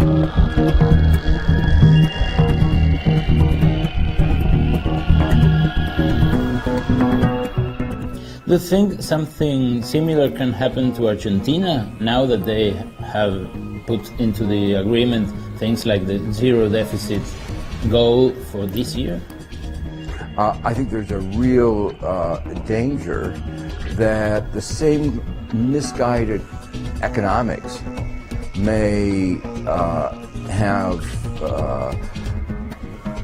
Do you think something similar can happen to Argentina now that they have put into the agreement things like the zero deficit goal for this year? I think there's a real danger that the same misguided economics may have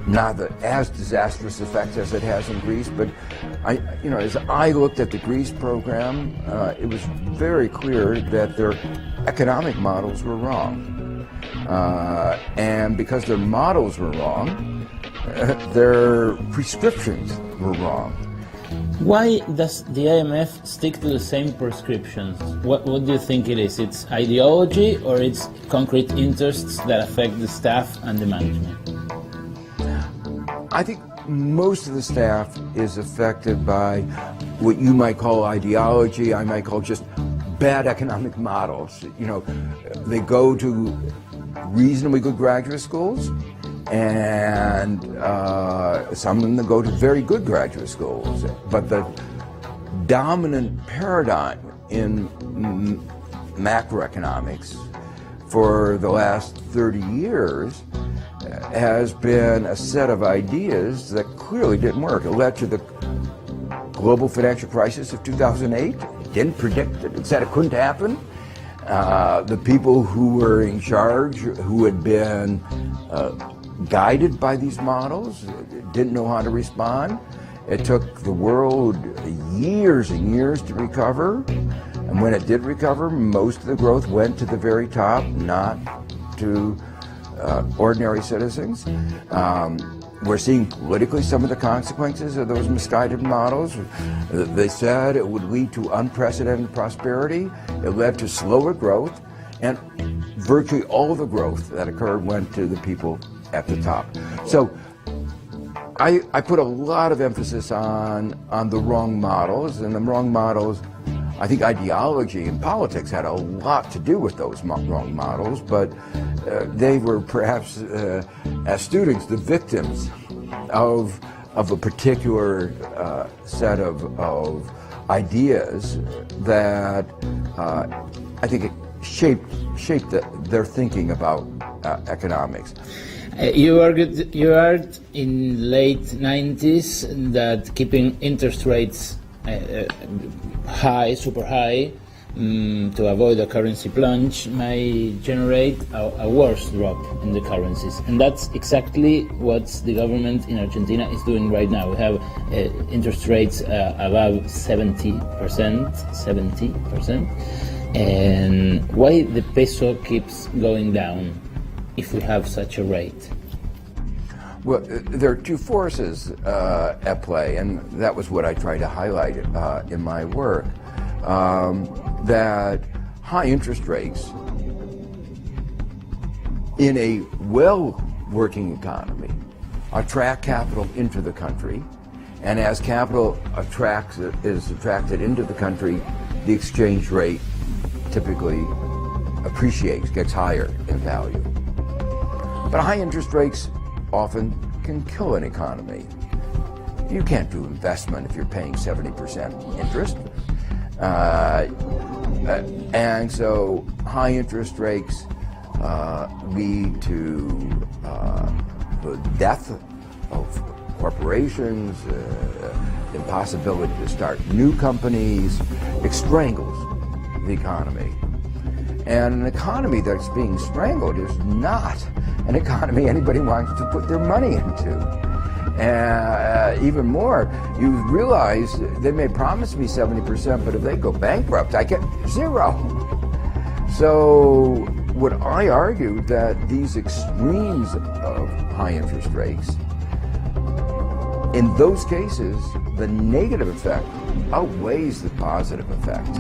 not as disastrous effects as it has in Greece, but as I looked at the Greece program, it was very clear that their economic models were wrong. And because their models were wrong, their prescriptions were wrong. Why does the IMF stick to the same prescriptions? What do you think it is? It's ideology or it's concrete interests that affect the staff and the management? I think most of the staff is affected by what you might call ideology, I might call just bad economic models. They go to reasonably good graduate schools, and some of them go to very good graduate schools. But the dominant paradigm in macroeconomics for the last 30 years has been a set of ideas that clearly didn't work. It led to the global financial crisis of 2008. It didn't predict it. It said it couldn't happen. The people who were in charge, who had been guided by these models, didn't know how to respond. It took the world years and years to recover. And when it did recover, most of the growth went to the very top, not to ordinary citizens. We're seeing politically some of the consequences of those misguided models. They said it would lead to unprecedented prosperity. It led to slower growth, and virtually all the growth that occurred went to the people at the top. So I put a lot of emphasis on the wrong models, and the wrong models, I think ideology in politics had a lot to do with those wrong models, but they were perhaps, as students, the victims of a particular set of ideas that I think it shaped their thinking about economics. You argued in late 90s that keeping interest rates high, super high, to avoid a currency plunge may generate a worse drop in the currencies. And that's exactly what the government in Argentina is doing right now. We have interest rates above 70%. And why the peso keeps going down if we have such a rate? Well, there are two forces at play, and that was what I tried to highlight in my work. That high interest rates in a well-working economy attract capital into the country, and as capital is attracted into the country, the exchange rate typically appreciates, gets higher in value. But high interest rates often can kill an economy. You can't do investment if you're paying 70% interest. And so high interest rates lead to the death of corporations, impossibility to start new companies. It strangles the economy. And an economy that's being strangled is not an economy anybody wants to put their money into. Even more, you realize they may promise me 70%, but if they go bankrupt, I get zero. So what I argue that these extremes of high interest rates, in those cases, the negative effect outweighs the positive effect.